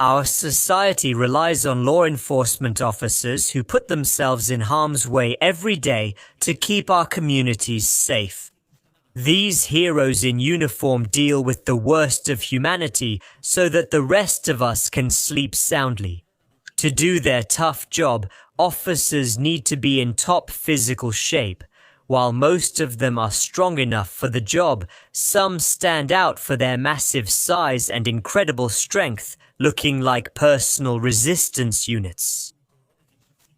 Our society relies on law enforcement officers who put themselves in harm's way every day to keep our communities safe. These heroes in uniform deal with the worst of humanity so that the rest of us can sleep soundly. To do their tough job, officers need to be in top physical shape. While most of them are strong enough for the job, some stand out for their massive size and incredible strength, looking like personal resistance units.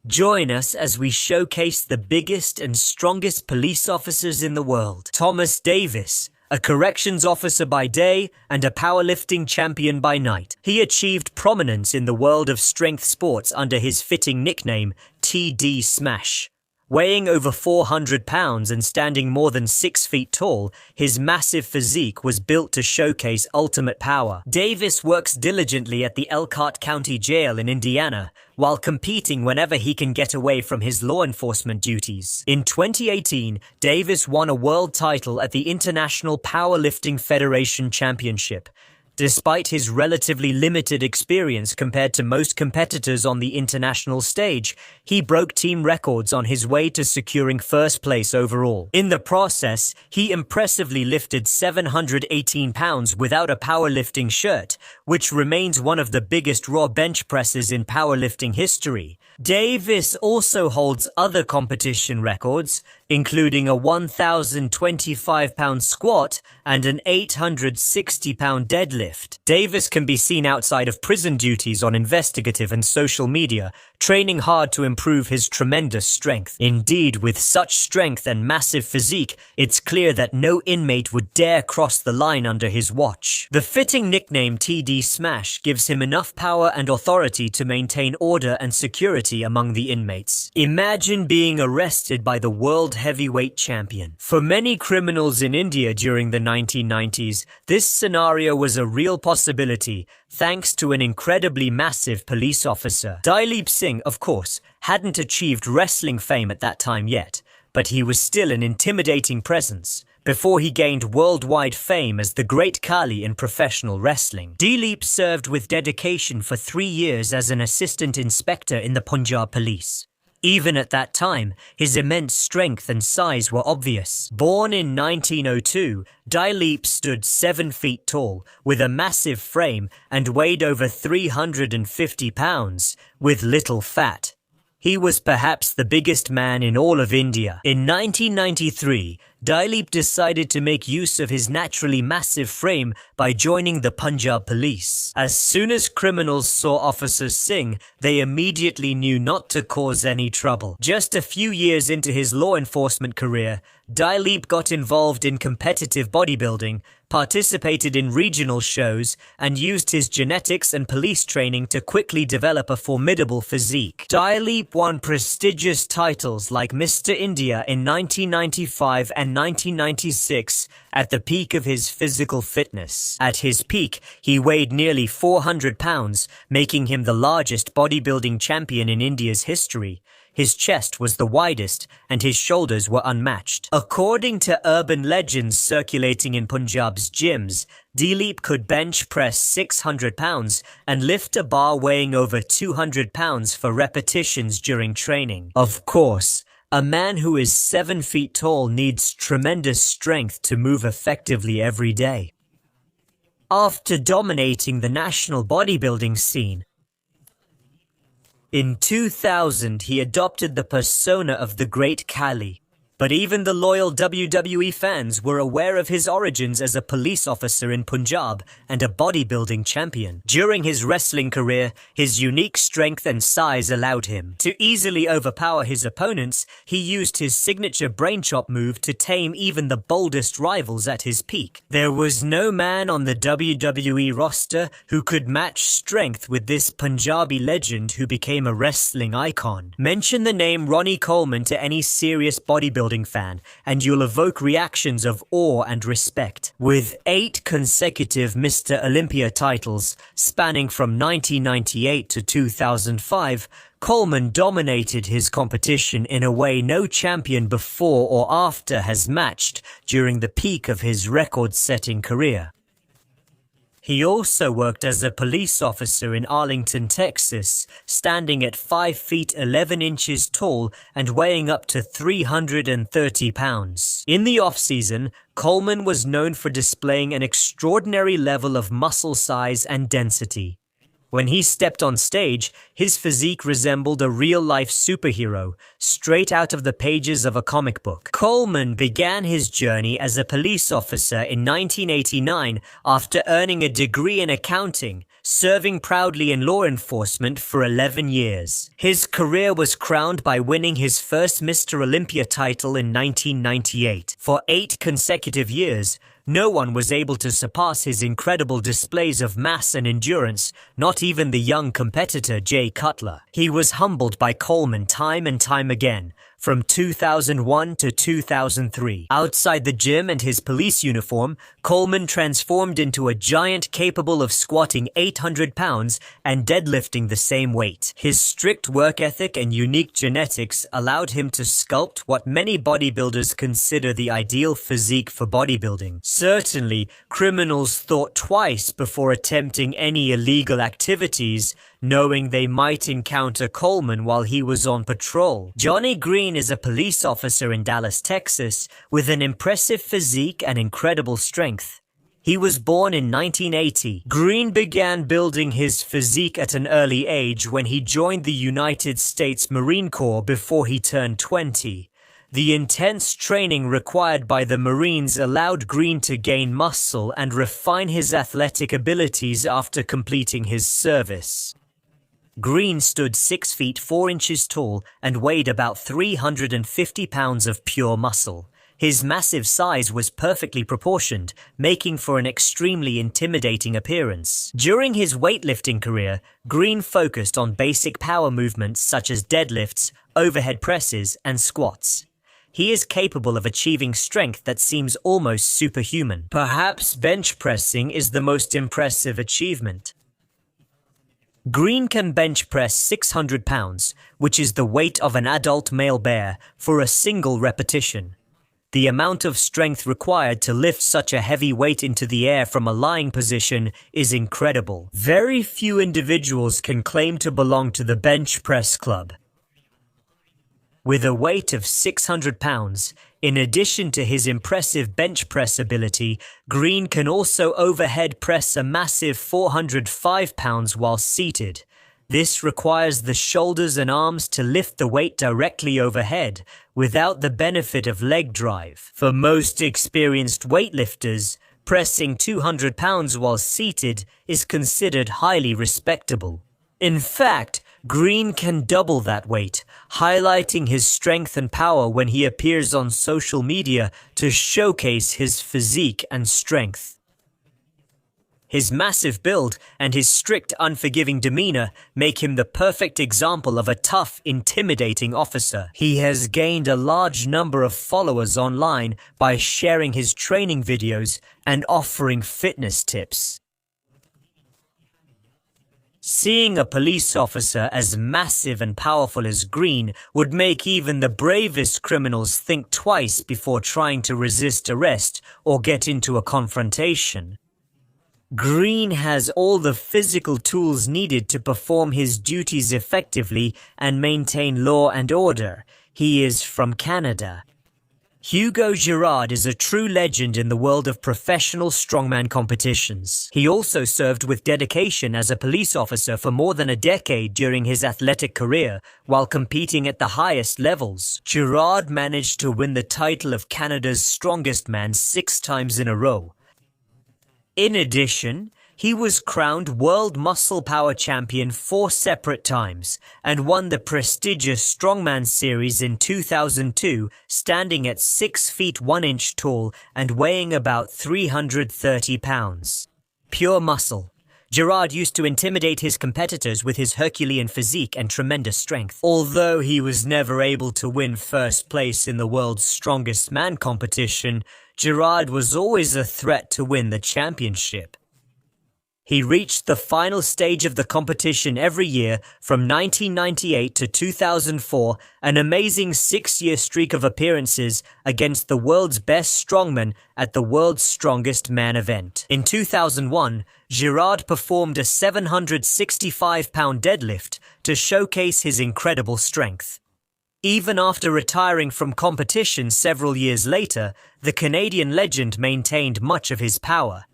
Join us as we showcase the biggest and strongest police officers in the world. Thomas Davis, a corrections officer by day and a powerlifting champion by night. He achieved prominence in the world of strength sports under his fitting nickname, TD Smash. Weighing over 400 pounds and standing more than 6 feet tall, his massive physique was built to showcase ultimate power. Davis works diligently at the Elkhart County Jail in Indiana, while competing whenever he can get away from his law enforcement duties. In 2018, Davis won a world title at the International Powerlifting Federation Championship. Despite his relatively limited experience compared to most competitors on the international stage, he broke team records on his way to securing first place overall. In the process, he impressively lifted 718 pounds without a powerlifting shirt, which remains one of the biggest raw bench presses in powerlifting history. Davis also holds other competition records, including a 1,025-pound squat and an 860-pound deadlift. Davis can be seen outside of prison duties on investigative and social media, training hard to improve his tremendous strength. Indeed, with such strength and massive physique, it's clear that no inmate would dare cross the line under his watch. The fitting nickname TD Smash gives him enough power and authority to maintain order and security among the inmates. Imagine being arrested by the world heavyweight champion. For many criminals in India during the 1990s, this scenario was a real possibility, thanks to an incredibly massive police officer. Dileep Singh, of course, hadn't achieved wrestling fame at that time yet, but he was still an intimidating presence before he gained worldwide fame as the Great Khali in professional wrestling. Dileep served with dedication for 3 years as an assistant inspector in the Punjab police. Even at that time, his immense strength and size were obvious. Born in 1902, Dileep stood 7 feet tall, with a massive frame and weighed over 350 pounds, with little fat. He was perhaps the biggest man in all of India. In 1993, Dileep decided to make use of his naturally massive frame by joining the Punjab police. As soon as criminals saw Officer Singh, they immediately knew not to cause any trouble. Just a few years into his law enforcement career, Dileep got involved in competitive bodybuilding, participated in regional shows, and used his genetics and police training to quickly develop a formidable physique. Dileep won prestigious titles like Mr. India in 1995 and 1996 at the peak of his physical fitness. At his peak, he weighed nearly 400 pounds, making him the largest bodybuilding champion in India's history. His chest was the widest, and his shoulders were unmatched. According to urban legends circulating in Punjab's gyms, Dileep could bench press 600 pounds and lift a bar weighing over 200 pounds for repetitions during training. Of course, a man who is 7 feet tall needs tremendous strength to move effectively every day. After dominating the national bodybuilding scene, in 2000, he adopted the persona of the Great Khali. But even the loyal WWE fans were aware of his origins as a police officer in Punjab and a bodybuilding champion. During his wrestling career, his unique strength and size allowed him to easily overpower his opponents. He used his signature brain chop move to tame even the boldest rivals at his peak. There was no man on the WWE roster who could match strength with this Punjabi legend who became a wrestling icon. Mention the name Ronnie Coleman to any serious bodybuilding fan, and you'll evoke reactions of awe and respect. With 8 consecutive Mr. Olympia titles spanning from 1998 to 2005, Coleman dominated his competition in a way no champion before or after has matched during the peak of his record-setting career. He also worked as a police officer in Arlington, Texas, standing at 5 feet 11 inches tall and weighing up to 330 pounds. In the off-season, Coleman was known for displaying an extraordinary level of muscle size and density. When he stepped on stage, his physique resembled a real-life superhero, straight out of the pages of a comic book. Coleman began his journey as a police officer in 1989 after earning a degree in accounting, serving proudly in law enforcement for 11 years. His career was crowned by winning his first Mr. Olympia title in 1998. For 8 consecutive years, no one was able to surpass his incredible displays of mass and endurance, not even the young competitor Jay Cutler. He was humbled by Coleman time and time again, from 2001 to 2003. Outside the gym and his police uniform, Coleman transformed into a giant capable of squatting 800 pounds and deadlifting the same weight. His strict work ethic and unique genetics allowed him to sculpt what many bodybuilders consider the ideal physique for bodybuilding. Certainly, criminals thought twice before attempting any illegal activities, knowing they might encounter Coleman while he was on patrol. Johnny Green is a police officer in Dallas, Texas, with an impressive physique and incredible strength. He was born in 1980. Green began building his physique at an early age when he joined the United States Marine Corps before he turned 20. The intense training required by the Marines allowed Green to gain muscle and refine his athletic abilities after completing his service. Green stood 6 feet 4 inches tall and weighed about 350 pounds of pure muscle. His massive size was perfectly proportioned, making for an extremely intimidating appearance. During his weightlifting career, Green focused on basic power movements such as deadlifts, overhead presses, and squats. He is capable of achieving strength that seems almost superhuman. Perhaps bench pressing is the most impressive achievement. Green can bench press 600 pounds, which is the weight of an adult male bear, for a single repetition. The amount of strength required to lift such a heavy weight into the air from a lying position is incredible. Very few individuals can claim to belong to the bench press club. With a weight of 600 pounds, in addition to his impressive bench press ability, Green can also overhead press a massive 405 pounds while seated. This requires the shoulders and arms to lift the weight directly overhead, without the benefit of leg drive. For most experienced weightlifters, pressing 200 pounds while seated is considered highly respectable. In fact, Green can double that weight, highlighting his strength and power when he appears on social media to showcase his physique and strength. His massive build and his strict, unforgiving demeanor make him the perfect example of a tough, intimidating officer. He has gained a large number of followers online by sharing his training videos and offering fitness tips. Seeing a police officer as massive and powerful as Green would make even the bravest criminals think twice before trying to resist arrest or get into a confrontation. Green has all the physical tools needed to perform his duties effectively and maintain law and order. He is from Canada. Hugo Girard is a true legend in the world of professional strongman competitions. He also served with dedication as a police officer for more than a decade during his athletic career, while competing at the highest levels. Girard managed to win the title of Canada's strongest man 6 times in a row. In addition, he was crowned World Muscle Power Champion 4 separate times and won the prestigious Strongman Series in 2002, standing at 6 feet 1 inch tall and weighing about 330 pounds. Pure muscle. Girard used to intimidate his competitors with his Herculean physique and tremendous strength. Although he was never able to win first place in the world's strongest man competition, Girard was always a threat to win the championship. He reached the final stage of the competition every year from 1998 to 2004, an amazing 6-year streak of appearances against the world's best strongmen at the World's Strongest Man event. In 2001, Girard performed a 765-pound deadlift to showcase his incredible strength. Even after retiring from competition several years later, the Canadian legend maintained much of his power.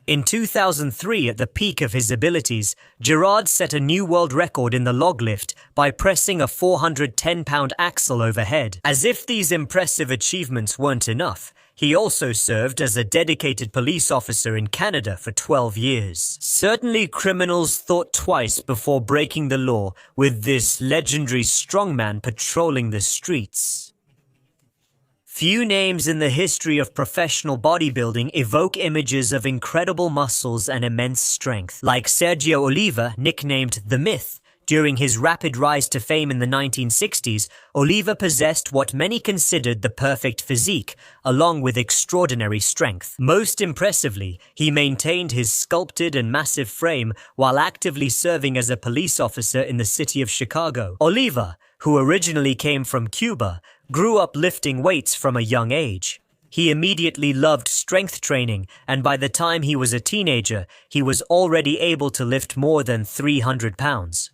In 2003, at the peak of his abilities, Girard set a new world record in the log lift by pressing a 410-pound axle overhead. As if these impressive achievements weren't enough, he also served as a dedicated police officer in Canada for 12 years. Certainly criminals thought twice before breaking the law, with this legendary strongman patrolling the streets. Few names in the history of professional bodybuilding evoke images of incredible muscles and immense strength. Like Sergio Oliva, nicknamed The Myth, during his rapid rise to fame in the 1960s, Oliva possessed what many considered the perfect physique, along with extraordinary strength. Most impressively, he maintained his sculpted and massive frame while actively serving as a police officer in the city of Chicago. Oliva, who originally came from Cuba, grew up lifting weights from a young age. He immediately loved strength training, and by the time he was a teenager, he was already able to lift more than 300 pounds.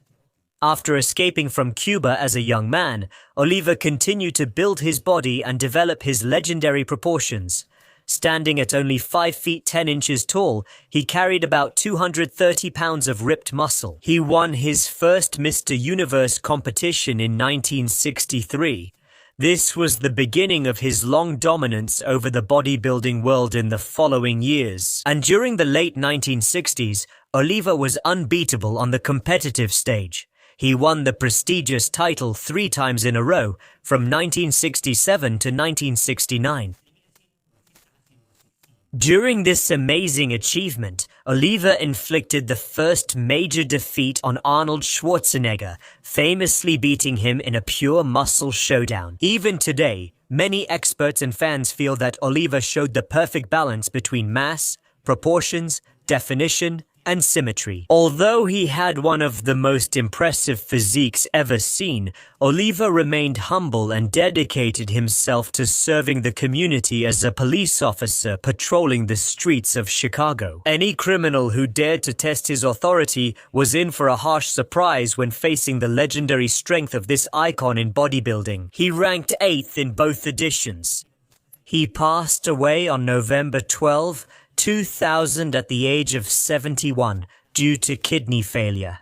After escaping from Cuba as a young man, Oliva continued to build his body and develop his legendary proportions. Standing at only 5 feet 10 inches tall, he carried about 230 pounds of ripped muscle. He won his first Mr. Universe competition in 1963. This was the beginning of his long dominance over the bodybuilding world in the following years. And during the late 1960s, Oliva was unbeatable on the competitive stage. He won the prestigious title 3 times in a row, from 1967 to 1969. During this amazing achievement, Oliva inflicted the first major defeat on Arnold Schwarzenegger, famously beating him in a pure muscle showdown. Even today, many experts and fans feel that Oliva showed the perfect balance between mass, proportions, definition, and symmetry. Although he had one of the most impressive physiques ever seen, Oliva remained humble and dedicated himself to serving the community as a police officer patrolling the streets of Chicago. Any criminal who dared to test his authority was in for a harsh surprise when facing the legendary strength of this icon in bodybuilding. He ranked 8th in both editions. He passed away on November 12, 2000 at the age of 71 due to kidney failure.